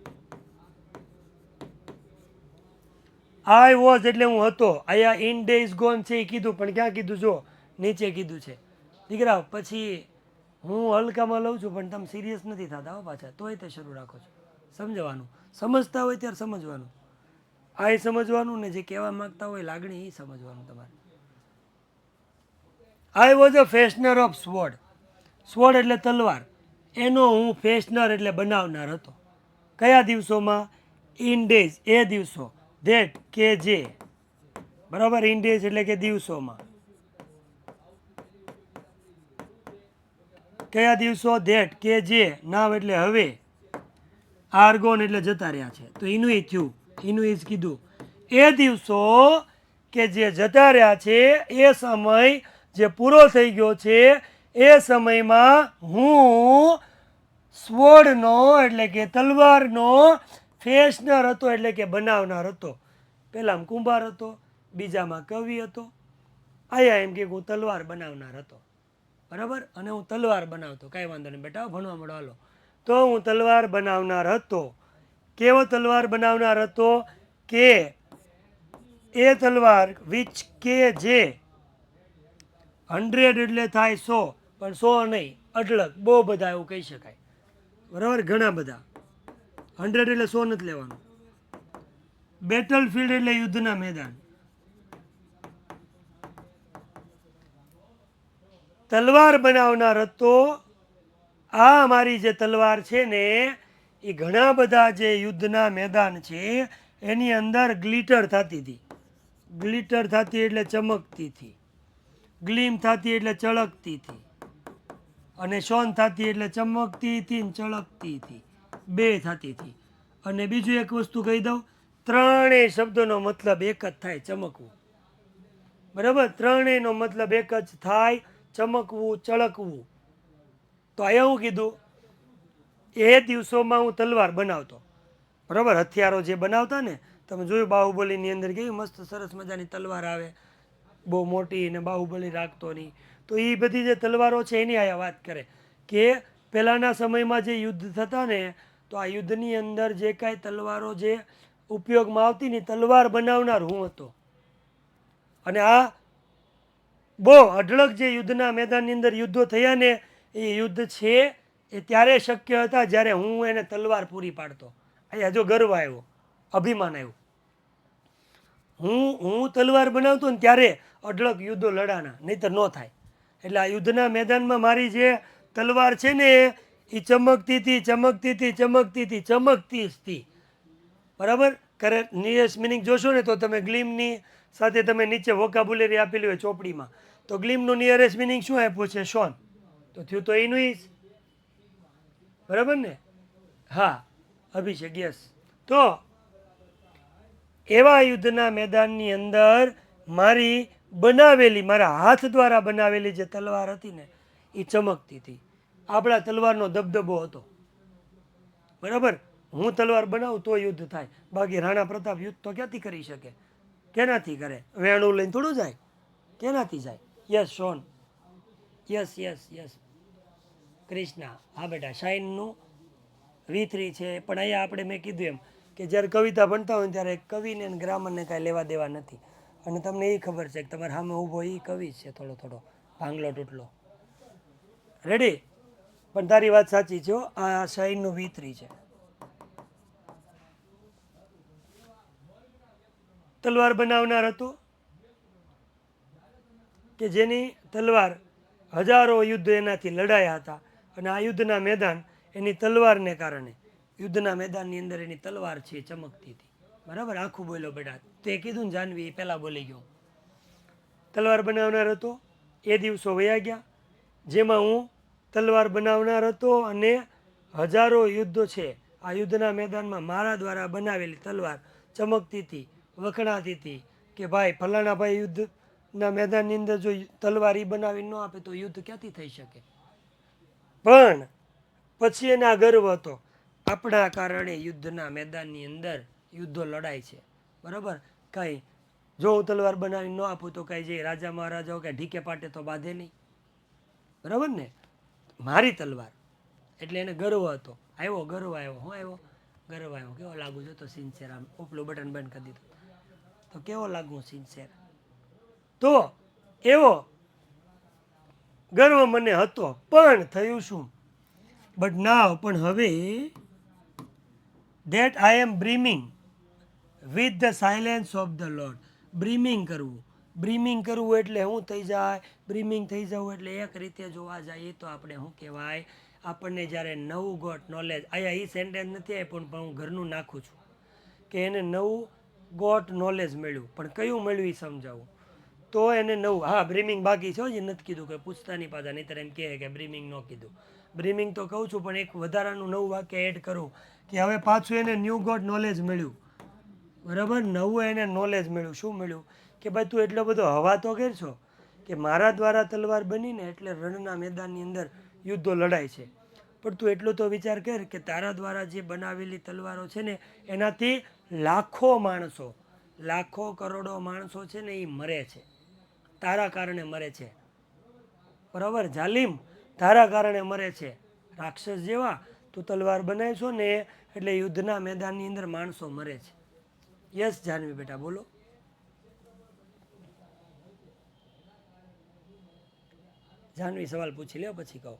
આઈ વોઝ એટલે હું હતો. અહીંયા ઇન ડેઝ ગોન છે એ કીધું, પણ ક્યાં કીધું? જો નીચે કીધું છે દીકરા. પછી હું હલકામાં લઉં છું પણ તમે સિરિયસ નથી થતા હો પાછા, તોય તે શરૂ રાખો છો. સમજવાનું, સમજતા હોય ત્યારે સમજવાનું, આ સમજવાનું ને જે કહેવા માંગતા હોય લાગણી એ સમજવાનું તમારે. I was a fashioner of sword. Sword એટલે તલવાર, એનો હું ફેશનર એટલે બનાવનાર હતો. કયા દિવસોમાં? ઇન ડેઝ, એ દિવસો. ધેટ કે જે, બરાબર, ઇન ડેઝ એટલે કે દિવસોમાં. કયા દિવસો? ધેટ કે જે, નાવ એટલે હવે, આર્ગોન એટલે જતા રહ્યા છે. તો એનું એ થયું, એનું એ જ કીધું. એ દિવસો કે જે જતા રહ્યા છે, એ સમય જે પૂરો થઈ ગયો છે, એ સમયમાં હું સ્વોર્ડનો એટલે કે તલવારનો ફેશનર હતો એટલે કે બનાવનાર હતો. પહેલામાં કુંભાર હતો, બીજામાં કવિ હતો, આયા એમ કે હું તલવાર બનાવનાર હતો. બરાબર, અને હું તલવાર બનાવતો, કાંઈ વાંધો નહીં બેટા, ભણવા મળો હાલો. તો હું તલવાર બનાવનાર હતો. કેવો તલવાર બનાવનાર હતો? કે એ તલવાર વિચ કે જે 100 એટલે થાય 100, પણ 100 નહીં, અઢળક, બહુ બધા એવું કહી શકાય. બરાબર, ઘણા બધા. 100 એટલે 100 નથી લેવાનું. બેટલ ફિલ્ડ એટલે યુદ્ધના મેદાન. તલવાર બનાવનાર હતો. આ મારી જે તલવાર છે ને, એ ઘણા બધા જે યુદ્ધના મેદાન છે એની અંદર ગ્લિટર થતી હતી. ગ્લિટર થતી એટલે ચમકતી હતી, ગ્લીમ થતી એટલે ચળકતી હતી, અને શોન થતી એટલે ચમકતી હતી ને ચળકતી હતી, બે થતી હતી. અને બીજું એક વસ્તુ કહી દઉં, ત્રણેય શબ્દોનો મતલબ એક જ થાય, ચમકવું. બરાબર, ત્રણેયનો મતલબ એક જ થાય, ચમકવું, ચળકવું. તો અહીંયા હું કીધું, એ દિવસોમાં હું તલવાર બનાવતો. બરાબર, હથિયારો જે બનાવતા ને, તમે જોયું બાહુબલીની અંદર કેવી મસ્ત સરસ મજાની તલવાર આવે, બહુ મોટી, ને બાહુબલી રાખતો નહીં. તો એ બધી જે તલવારો છે એની આયા વાત કરે કે પહેલાંના સમયમાં જે યુદ્ધ થતા ને, તો આ યુદ્ધની અંદર જે કાંઈ તલવારો જે ઉપયોગમાં આવતી ને, તલવાર બનાવનાર હું હતો. અને આ બહુ અઢળક જે યુદ્ધના મેદાનની અંદર યુદ્ધો થયા ને, એ યુદ્ધ છે એ ત્યારે શક્ય હતા જ્યારે હું એને તલવાર પૂરી પાડતો. અહીંયા જો ગર્વ આવ્યો, અભિમાન આવ્યું. હું તલવાર બનાવતો ને ત્યારે અઢળક યુદ્ધો લડાના, નહીંતર ન થાય. એટલે આ યુદ્ધના મેદાનમાં મારી જે તલવાર છે ને, એ ચમકતી હતી, ચમકતી હતી, ચમકતી હતી, ચમકતી જ હતી. બરાબર, કરેક્ટ નિયરેસ્ટ મિનિંગ જોશો ને તો તમે ગ્લીમની સાથે તમે નીચે વોકાબુલેરી આપેલી હોય ચોપડીમાં, તો ગ્લીમનું નિયરેસ્ટ મિનિંગ શું આપ્યું છે? શોન. તો થયું તો એનું જ. બરાબર ને? હા, અભિષેક, યસ. તો એવા યુદ્ધના મેદાનની અંદર મારી બનાવેલી, મારા હાથ દ્વારા બનાવેલી જે તલવાર હતી ને, એ ચમકતી હતી. આપણા તલવારનો દબદબો હતો. બરાબર, હું તલવાર બનાવું તો યુદ્ધ થાય, બાકી રાણા પ્રતાપ યુદ્ધ તો ક્યાંથી કરી શકે? કેનાથી કરે? વેણું લઈને થોડું જાય, કેનાથી જાય? Yes shown, yes yes yes. Krishna, હા બેટા, શાઇનનું V3 છે. પણ અહીંયા આપણે મેં કીધું એમ કે જ્યારે કવિતા ભણતા હોય ત્યારે કવિને અને ગ્રામરને કાંઈ લેવા દેવા નથી. અને તમને એ ખબર છે કે તમારે સામે ઊભો એ કવિ છે, થોડો થોડો ભાંગલો તૂટલો. રેડી? પણ તારી વાત સાચી છે, આ શાઇનનું V3 છે. તલવાર બનાવનાર હતો કે જેની તલવાર હજારો યુદ્ધ એનાથી લડાયા હતા, અને આ યુદ્ધના મેદાન એની તલવારને કારણે, યુદ્ધના મેદાનની અંદર એની તલવાર છે ચમકતી હતી. બરાબર, આખું બોલ્યો બેટા, તે કીધું ને જાનવી, એ પહેલાં બોલી ગયો. તલવાર બનાવનાર હતો. એ દિવસો વયા ગયા જેમાં હું તલવાર બનાવનાર હતો, અને હજારો યુદ્ધો છે આ યુદ્ધના મેદાનમાં મારા દ્વારા બનાવેલી તલવાર ચમકતી હતી, વખણાતી હતી કે ભાઈ ફલાણા ભાઈ યુદ્ધના મેદાનની અંદર જો તલવાર બનાવી ન આપે તો યુદ્ધ ક્યાંથી થઈ શકે? પણ પછી એને આ ગર્વ હતો, આપણા કારણે યુદ્ધના મેદાનની અંદર યુદ્ધો લડાય છે. બરાબર, કાંઈ જો હું તલવાર બનાવી ન આપું તો કાંઈ જે રાજા મહારાજાઓ કે ઢીકે પાટે તો બાંધે નહીં. બરાબર ને? મારી તલવાર એટલે એને ગર્વ હતો. આવ્યો ગર્વ આવ્યો, શું આવ્યો? ગર્વ આવ્યો. કેવો લાગુ છે તો સિન્સિયર, આમ ઉપલું બટન બંધ કરી દીધું તો કેવો લાગુ સિન્સિયર. તો એવો ગર્વ મને હતો. પણ થયું શું? બટ નાવ, પણ હવે that I am brimming with the silence of the Lord. બ્રીમિંગ કરવું, બ્રીમિંગ કરવું એટલે શું થઈ જાય? બ્રીમિંગ થઈ જવું એટલે એક રીતે જોવા જઈએ તો આપણે શું કહેવાય? આપણને જ્યારે નવું ગોટ નોલેજ અહીંયા એ સેન્ટેન્સ નથી આપ્યું પણ હું ઘરનું નાખું છું કે એને નવું ગોટ નોલેજ મળ્યું, પણ કયું મળ્યું એ સમજાવું તો એને નવું. હા, બ્રીમિંગ બાકી છે, હજી નથી કીધું કે પૂછતાની પાછા, નહીંતર એમ કહે કે બ્રીમિંગ ન કીધું. બ્રીમિંગ તો કહું છું, પણ એક વધારાનું નવું વાક્ય એડ કરું કે હવે પાછું એને ન્યૂ ગોટ નોલેજ મળ્યું. બરાબર, નવું એને નોલેજ મળ્યું. શું મળ્યું? કે ભાઈ તું એટલો બધો હવા તો કરશો કે મારા દ્વારા તલવાર બનીને એટલે રણના મેદાનની અંદર યુદ્ધો લડાય છે, પણ તું એટલો તો વિચાર કર કે તારા દ્વારા જે બનાવેલી તલવારો છે ને એનાથી લાખો માણસો, લાખો કરોડો માણસો છે ને એ મરે છે, તારા કારણે મરે છે. બરાબર, જાલિમ તારા કારણે મરે છે. રાક્ષસ જેવા તું તલવાર બનાવીશો ને એટલે યુદ્ધના મેદાનની અંદર માણસો મરે છે. યસ જાનવી બેટા, બોલો. જાનવી સવાલ પૂછી લ્યો પછી કહો.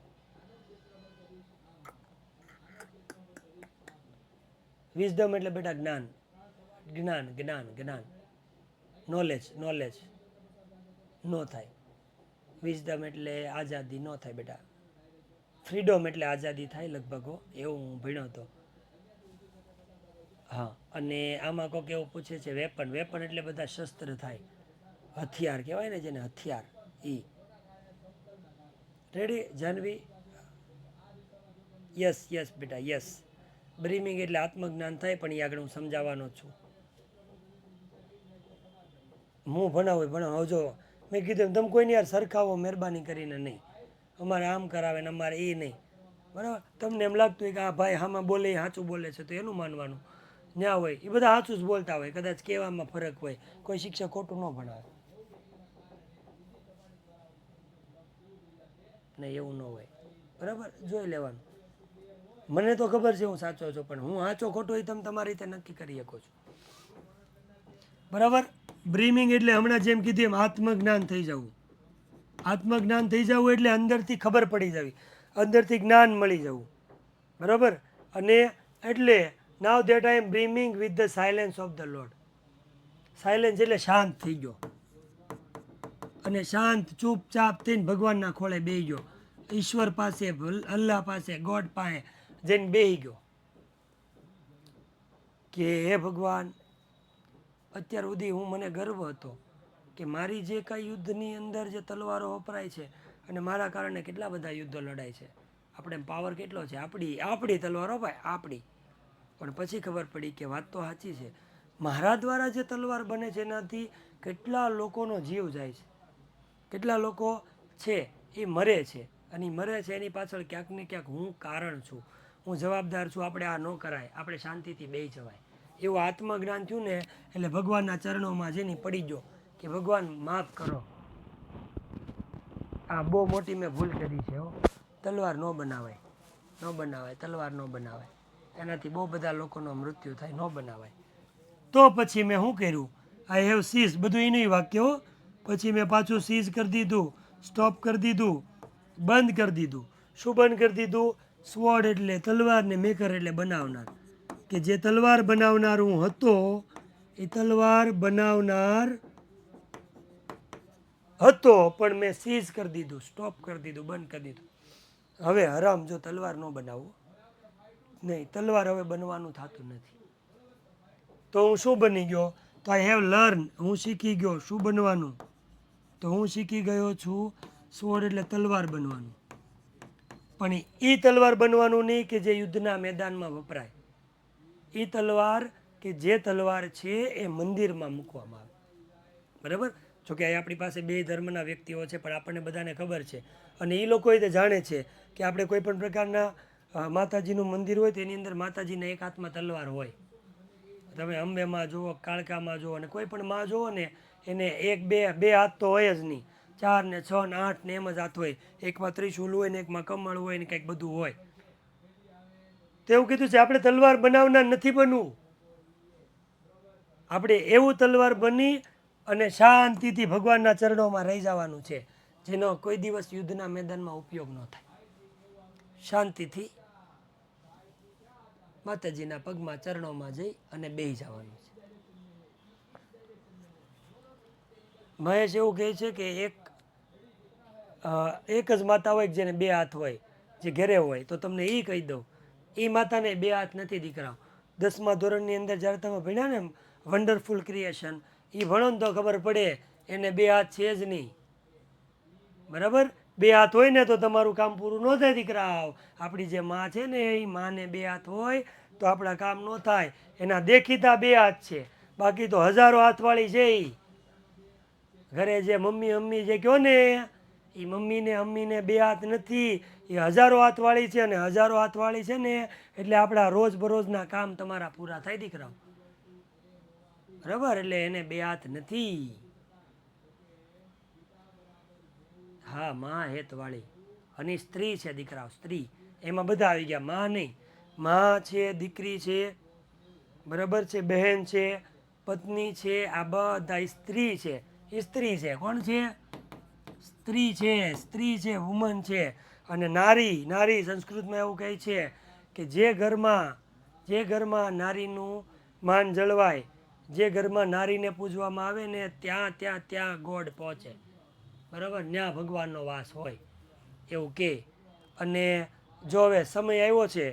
વિઝડમ એટલે બેટા જ્ઞાન, જ્ઞાન, જ્ઞાન, જ્ઞાન. નોલેજ, નોલેજ નો થાય. વિઝડમ એટલે આઝાદી નો થાય બેટા. ફ્રીડમ એટલે આઝાદી થાય લગભગ, હો, એવું હું ભણ્યો હતો. હા, અને આમાં કોઈક એવું પૂછે છે વેપન. વેપન એટલે બધા શસ્ત્ર થાય, હથિયાર કહેવાય ને જેને, હથિયાર. ઈ રેડી જાનવી? યસ યસ બેટા, યસ. બ્રીમિંગ એટલે આત્મજ્ઞાન થાય, પણ એ આગળ હું સમજાવવાનો જ છું. હું ભણાવું ભણાવ આવજો. મેં કીધું તમે કોઈને યાર સરખાવો મહેરબાની કરીને નહીં. અમારે આમ કરાવે ને અમારે એ નહીં. બરાબર, તમને એમ લાગતું હોય કે આ ભાઈ આમાં બોલે એ સાચું બોલે છે તો એનું માનવાનું. ન્યા હોય એ બધા સાચું જ બોલતા હોય, કદાચ કહેવામાં ફરક હોય. કોઈ શિક્ષક ખોટું ન ભણાવે નહીં, એવું ન હોય. બરાબર, જોઈ લેવાનું. મને તો ખબર છે હું સાચો છું, પણ હું સાચો ખોટો એ તમે તમારી રીતે નક્કી કરી શકો છો. બરાબર, બ્રીમિંગ એટલે હમણાં જેમ કીધું એમ આત્મજ્ઞાન થઈ જવું. આત્મજ્ઞાન થઈ જવું એટલે અંદરથી ખબર પડી જવી, અંદરથી જ્ઞાન મળી જવું. બરાબર, અને એટલે now that I am brimming with the silence of the Lord. Silence એટલે શાંત થઈ ગયો, અને શાંત ચૂપચાપ થઈને ભગવાનના ખોળે બેહી ગયો, ઈશ્વર પાસે, અલ્લાહ પાસે, ગોડ પાસે જઈને બેહી ગયો કે હે ભગવાન, અત્યાર સુધી મને ગર્વ હતો કે મારી જે કાંઈ યુદ્ધની અંદર જે તલવારો વપરાય છે અને મારા કારણે કેટલા બધા યુદ્ધો લડાય છે, આપણે પાવર કેટલો છે, આપણી તલવારો ભાઈ, આપણી. પણ પછી ખબર પડી કે વાત તો સાચી છે, મારા દ્વારા જે તલવાર બને છે એનાથી કેટલા લોકોનો જીવ જાય છે, કેટલા લોકો છે એ મરે છે, અને એ મરે છે એની પાછળ ક્યાંક ને ક્યાંક હું કારણ છું, હું જવાબદાર છું. આપણે આ ન કરાય, આપણે શાંતિથી બેસી જવાય. એવું આત્મજ્ઞાન થયું ને એટલે ભગવાનના ચરણોમાં જેની પડી ગયો કે ભગવાન માફ કરો, આ બહુ મોટી મેં ભૂલ કરી છે, હો. તલવાર ન બનાવાય, ન બનાવાય, તલવાર ન બનાવાય, એનાથી બહુ બધા લોકોનો મૃત્યુ થાય, ન બનાવાય. તો પછી મેં શું કર્યું? આઈ હેવ સીઝ, બધું એનું વાક્ય, હો. પછી મેં પાછું સીઝ કરી દીધું, સ્ટોપ કરી દીધું, બંધ કરી દીધું. શું બંધ કરી દીધું? સ્વોર્ડ એટલે તલવાર, ને મેકર એટલે બનાવનાર. કે જે તલવાર બનાવનાર હું હતો, એ તલવાર બનાવનાર હતો, પણ મેં સીઝ કરી દીધું, સ્ટોપ કરી દીધું, બંધ કરી દીધું. હવે હરામ જો તલવાર ન બનાવવું, નહીં, તલવાર હવે બનવાનું થતું નથી. તો હું શું બની ગયો? તો આઈ હેવ લર્ન, હું શીખી ગયો શું બનવાનું? તો હું શીખી ગયો છું સ્વોર્ડ એટલે તલવાર બનવાનું. પણ એ તલવાર બનવાનું નહીં કે જે યુદ્ધના મેદાનમાં વપરાય. એ તલવાર કે જે તલવાર છે એ મંદિરમાં મૂકવામાં આવે. બરાબર, જોકે આપણી પાસે બે ધર્મના વ્યક્તિઓ છે, પણ આપણને બધાને ખબર છે, અને એ લોકો એ જાણે છે કે આપણે કોઈ પણ પ્રકારના માતાજીનું મંદિર હોય તો એની અંદર માતાજીના એક હાથમાં તલવાર હોય. તમે અંબેમાં જુઓ, કાળકામાં જુઓ, અને કોઈ પણ માં જુઓ ને એને એક બે હાથ તો હોય જ નહીં, 4 ને 6 ને 8 ને એમ જ હાથ હોય. એકમાં ત્રિશૂલ હોય ને એકમાં કમળ હોય ને કંઈક બધું હોય. તેવું કીધું છે આપણે તલવાર બનાવનાર નથી બનવું. આપણે એવું તલવાર બની અને શાંતિથી ભગવાનના ચરણોમાં રહી જવાનું છે, જેનો કોઈ દિવસ યુદ્ધના મેદાનમાં ઉપયોગ ન થાય. શાંતિથી માતાજીના પગમાં, ચરણોમાં જઈ અને બેસી જવાનું છે. મહેશ એવું કહે છે કે એક જ માતા હોય જેને બે હાથ હોય, જે ઘેરે હોય તો તમને એ કહી દઉં, એ માતાને 2 હાથ નથી દીકરાઓ. 10મા ધોરણની અંદર જ્યારે તમે ભણ્યા ને વન્ડરફુલ ક્રિએશન, એ ભણો ને તો ખબર પડે એને 2 હાથ છે જ નહીં. બરાબર, 2 હાથ હોય ને તો તમારું કામ પૂરું ન થાય દીકરાઓ. આપણી જે માં છે ને એ માને 2 હાથ હોય તો આપણા કામ ન થાય. એના દેખીતા 2 હાથ છે, બાકી તો હજારો હાથવાળી છે. એ ઘરે જે મમ્મી જે કહો ને, એ મમ્મીને અમ્મીને 2 હાથ નથી, એ હજારો હાથવાળી છે. અને હજારો હાથવાળી છે ને એટલે આપણા રોજબરોજના કામ તમારા પૂરા થાય દીકરાઓ. બરાબર, એટલે એને 2 હાથ નથી. હા, માં હેતવાળી. અને સ્ત્રી છે દીકરાઓ, સ્ત્રી. એમાં બધા આવી ગયા, માં નહીં. માં છે, દીકરી છે, બરાબર છે, બહેન છે, પત્ની છે, આ બધા સ્ત્રી છે. સ્ત્રી છે, કોણ છે? સ્ત્રી છે, સ્ત્રી છે, વુમન છે. અને નારી, નારી સંસ્કૃતમાં એવું કહે છે કે જે ઘરમાં નારીનું માન જળવાય, જે ઘરમાં નારીને પૂજવામાં આવે ને ત્યાં ગોડ પહોંચે. બરાબર, ત્યાં ભગવાનનો વાસ હોય એવું કે. અને જો હવે સમય આવ્યો છે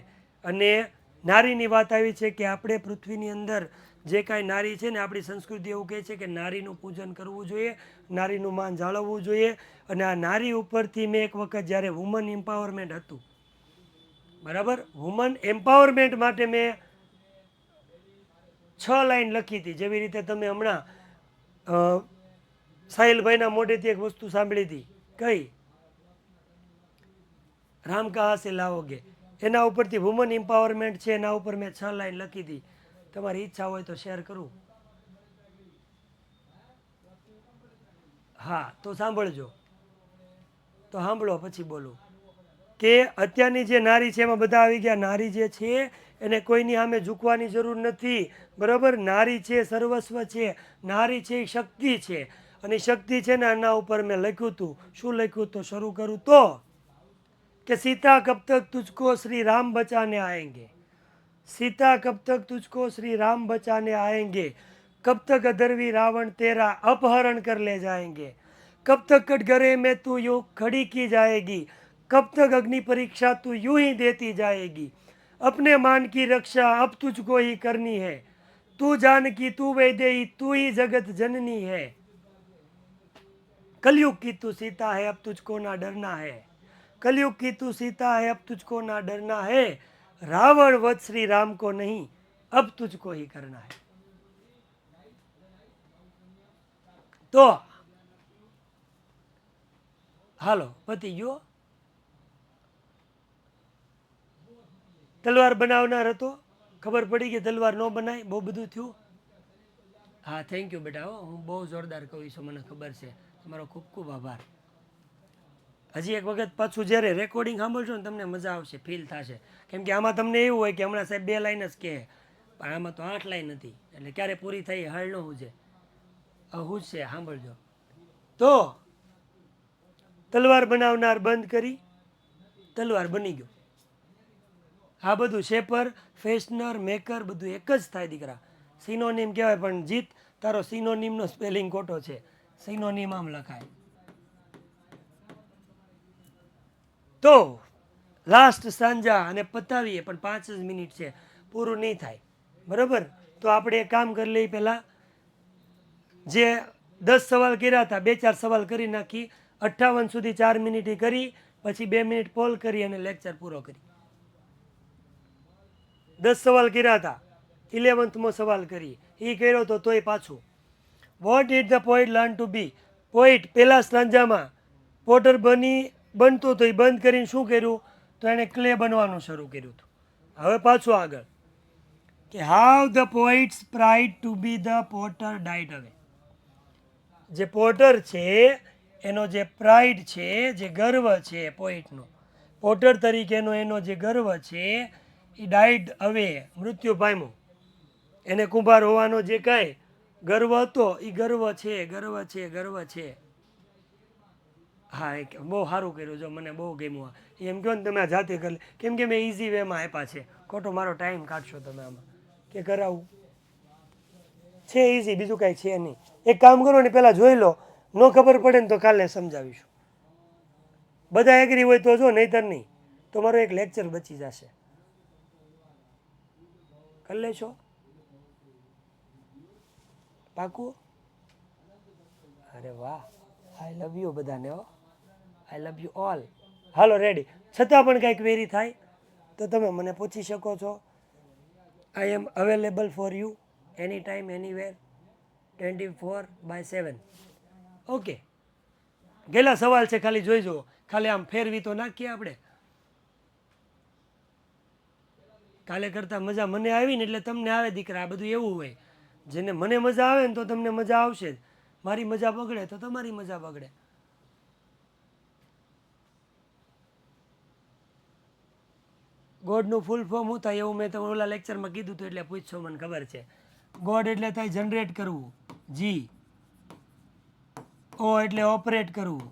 અને નારીની વાત આવી છે કે આપણે પૃથ્વીની અંદર જે કાંઈ નારી છે ને, આપણી સંસ્કૃતિ એવું કહે છે કે નારીનું પૂજન કરવું જોઈએ, નારીનું માન જાળવવું જોઈએ. અને આ નારી ઉપરથી મેં એક વખત જ્યારે વુમન એમ્પાવરમેન્ટ હતું, બરાબર, વુમન એમ્પાવરમેન્ટ માટે મેં 6 લાઈન લખી હતી. જેવી રીતે તમે હમણાં સાહિલભાઈના મોઢેથી એક વસ્તુ સાંભળી હતી, કઈ? રામ કહા સે લાઓગે, એના ઉપરથી વુમન એમ્પાવરમેન્ટ છે, એના ઉપર મેં 6 લાઈન લખી હતી. તમારી ઈચ્છા હોય તો શેર કરું. હા, તો સાંભળજો, તો સાંભળો પછી બોલું. કે અત્યારની જે નારી છે એમાં બધા આવી ગયા. નારી જે છે એને કોઈની સામે ઝૂકવાની જરૂર નથી. બરાબર, નારી છે સર્વસ્વ છે, નારી છે એ શક્તિ છે. અને શક્તિ છે ને આના ઉપર મેં લખ્યું હતું. શું લખ્યું? તો શરૂ કરું તો કે सीता कब तक तुझको श्री राम बचाने आएंगे, सीता कब तक तुझको श्री राम बचाने आएंगे, कब तक अधर्वी रावण तेरा अपहरण कर ले जाएंगे, कब तक कटघरे में तू यूं खड़ी की जाएगी, कब तक अग्नि परीक्षा तू यूं ही देती जाएगी, अपने मान की रक्षा अब तुझको ही करनी है, तू जानकी तू वैदेही तू ही जगत जननी है, कलयुग की तू सीता है अब तुझको ना डरना है, कलयुग की तू सीता है अब तुझको ना डरना है, रावण वध श्री राम को नहीं अब तुझको ही करना है. તો હાલો, પતી ગયો. તલવાર બનાવનાર હતો, ખબર પડી કે તલવાર ન બનાય, બહુ બધું થયું. હા, થેન્ક યુ બેટા. હું બહુ જોરદાર કહું છું, મને ખબર છે. તમારો ખૂબ ખૂબ આભાર. હજી એક વખત પાછું જ્યારે રેકોર્ડિંગ સાંભળશો ને તમને મજા આવશે, ફીલ થશે. કેમ કે આમાં તમને એવું હોય કે હમણાં સાહેબ 2 લાઈન જ કહે, પણ આમાં તો 8 લાઈન હતી. એટલે ક્યારે પૂરી થઈ હાલ ન હું છે, હું જ છે, સાંભળજો. તો તલવાર બનાવનાર બંધ કરી, તલવાર બની ગયો. આ બધું શેપર, ફેશનર, મેકર બધું એક જ થાય દીકરા. સિનોનિમ કહેવાય, પણ જીત તારો સિનોનિમનો સ્પેલિંગ ખોટો છે. સિનોનિમ આમ લખાય. તો લાસ્ટ સાંજા અને પતાવીએ, પણ 5 જ મિનિટ છે, પૂરું નહીં થાય. બરાબર, તો આપણે એક કામ કરી લઈએ. પહેલાં જે 10 સવાલ કર્યા હતા, 2-4 સવાલ કરી નાખી. 58 સુધી 4 મિનિટ કરી, પછી 2 મિનિટ પોલ કરી અને લેક્ચર પૂરો કરી. 10 સવાલ કર્યા હતા, 11મો સવાલ કરી, એ કર્યો તો તોય પાછું. What it the poet learn to be? Poet પહેલા સાંજામાં પોટર બનતો તો એ બંધ કરીને શું કર્યું? તો એણે ક્લે બનવાનું શરૂ કર્યું હતું. હવે પાછું આગળ કે how the poets pride to be the potter died away. જે પોટર છે એનો જે પ્રાઇડ છે, જે ગર્વ છે પોઈટનો, પોટર તરીકેનો એનો જે ગર્વ છે એ ડાઇડ અવે, મૃત્યુ પામ્યો. એને કુંભાર હોવાનો જે કાંઈ ગર્વ હતો એ ગર્વ છે, ગર્વ છે, ગર્વ છે. હા, બહુ સારું કર્યું, જો મને બહુ ગમ્યું. એમ કહો ને તમે આ જાતે કરી, કેમ કે મેં ઇઝી વેમાં આપ્યા છે. ખોટો મારો ટાઈમ કાઢશો તમે આમાં કે કરાવું છે ઇઝી, બીજું કાંઈ છે નહીં. એક કામ કરો ને, પહેલાં જોઈ લો, ન ખબર પડે ને તો કાલે સમજાવીશું. બધા એગ્રી હોય તો જો, નહીતર નહીં. તો મારો એક લેક્ચર બચી જશે. કરી લેશો? પાકું? અરે વાહ, આઈ લવ યુ બધાને. હો, આઈ લવ યુ ઓલ. હાલો રેડી. છતાં પણ કંઈક વેરી થાય તો તમે મને પૂછી શકો છો. I am available for you any time anywhere 24/7. Okay, ગેલા સવાલ છે, ખાલી જોઈ જુઓ. ખાલી આમ ફેરવી તો નાખીએ આપણે. કાલે કરતાં મજા મને આવી ને એટલે તમને આવે દીકરા. આ બધું એવું હોય, જેને મને મજા આવે ને તો તમને મજા આવશે જ. મારી મજા બગડે તો તમારી મજા બગડે. ગોડનું ફૂલ ફોર્મ શું થાય એવું મેં તમને ઓલા લેક્ચરમાં કીધું હતું, એટલે પૂછશો, મને ખબર છે. ગોડ એટલે થાય જનરેટ કરવું, જી. ઓ એટલે ઓપરેટ કરવું,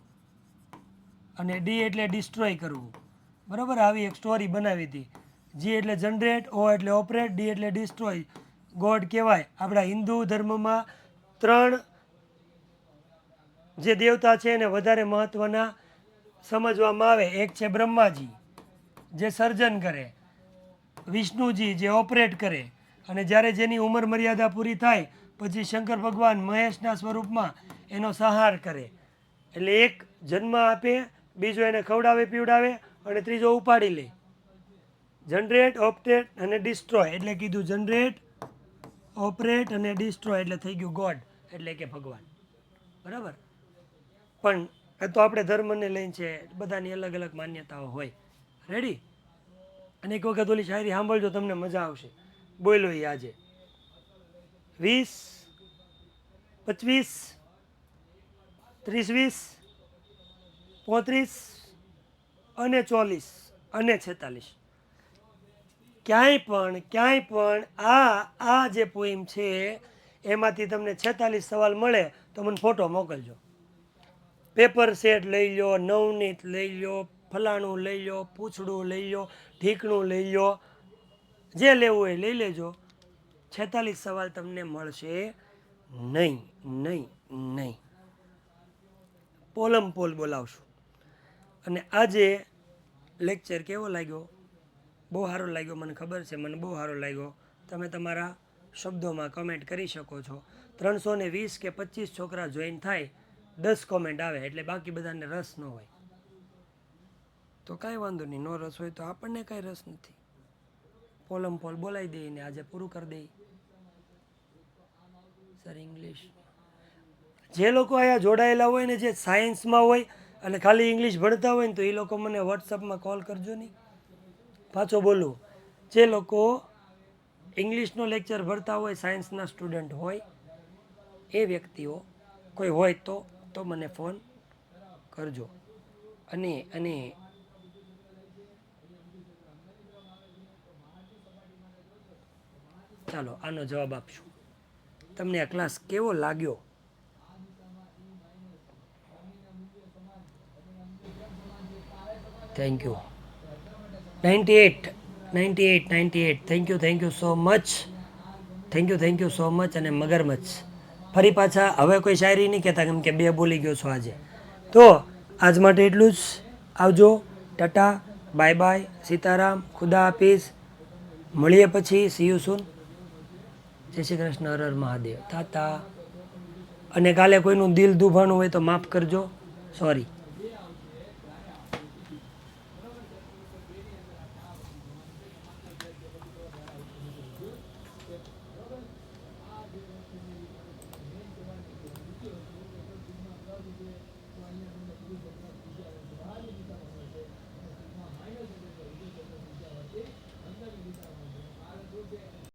અને ડી એટલે ડિસ્ટ્રોય કરવું. બરાબર, આવી એક સ્ટોરી બનાવી હતી. જી એટલે જનરેટ, ઓ એટલે ઓપરેટ, ડી એટલે ડિસ્ટ્રોય. ગોડ કહેવાય. આપણા હિન્દુ ધર્મમાં 3 જે દેવતા છે એને વધારે મહત્ત્વના સમજવામાં આવે. એક છે બ્રહ્માજી, જે સર્જન કરે, વિષ્ણુજી જે ઓપરેટ કરે, અને જ્યારે જેની ઉંમર મર્યાદા પૂરી થાય પછી શંકર ભગવાન મહેશના સ્વરૂપમાં એનો સંહાર કરે. એટલે એક જન્મ આપે, બીજો એને ખવડાવે પીવડાવે, અને ત્રીજો ઉપાડી લે. જનરેટ, ઓપરેટ અને ડિસ્ટ્રોય એટલે કીધું જનરેટ, ઓપરેટ અને ડિસ્ટ્રોય એટલે થઈ ગયું ગોડ, એટલે કે ભગવાન. બરાબર. પણ એ તો આપણે ધર્મને લઈને છે, બધાની અલગ અલગ માન્યતાઓ હોય. રેડી? અને એક વખત ઓલી શાયરી સાંભળજો, તમને મજા આવશે. બોલો એ આજે 20, 25, 30, 20, 35 અને 40 અને 46. ક્યાંય પણ આ જે પોઈમ છે એમાંથી તમને 46 સવાલ મળે તો મને ફોટો મોકલજો. પેપર સેટ લઈ લો, નવનીત લઈ લો, ફલાણું લઈ લો, પૂછડું લઈ લો, ઢીકણું લઈ લો, જે લેવું હોય લઈ લેજો. 46 સવાલ તમને મળશે નહીં. પોલમ પોલ બોલાવશું. અને આજે લેક્ચર કેવો લાગ્યો? બહુ સારો લાગ્યો, મને ખબર છે, મને બહુ સારો લાગ્યો. તમે તમારા શબ્દોમાં કમેન્ટ કરી શકો છો. 320 કે 25 છોકરા જોઈન થાય, 10 કોમેન્ટ આવે, એટલે બાકી બધાને રસ ન હોય. તો કાંઈ વાંધો નહીં, નો રસ હોય તો આપણને કાંઈ રસ નથી. પોલમ પોલ બોલાવી દઈને આજે પૂરું કરી દઈએ. સર ઇંગ્લિશ જે લોકો અહીંયા જોડાયેલા હોય ને, જે સાયન્સમાં હોય અને ખાલી ઇંગ્લિશ ભણતા હોય ને, તો એ લોકો મને વોટ્સઅપમાં કોલ કરજો નહીં. પાછો બોલું, જે લોકો ઇંગ્લિશનો લેક્ચર ભરતા હોય, સાયન્સના સ્ટુડન્ટ હોય, એ વ્યક્તિઓ કોઈ હોય તો મને ફોન કરજો. અને ચાલો આનો જવાબ આપશું. તમને આ ક્લાસ કેવો લાગ્યો? Thank you. 98. Thank you so much. Thank you so much. અને મગરમચ્છ ફરી પાછા હવે કોઈ શાયરી નહીં કહેતા, કેમ કે 2 બોલી ગયો છો આજે. તો આજ માટે એટલું જ. આવજો, ટાટા, બાય બાય, સીતારામ, ખુદા હાફિઝ. મળીએ પછી. સી યુ સૂન. જય શ્રી કૃષ્ણ. હર હર મહાદેવ. તાતા. અને કાલે કોઈનું દિલ દુભાણું હોય તો માફ કરજો, સોરી.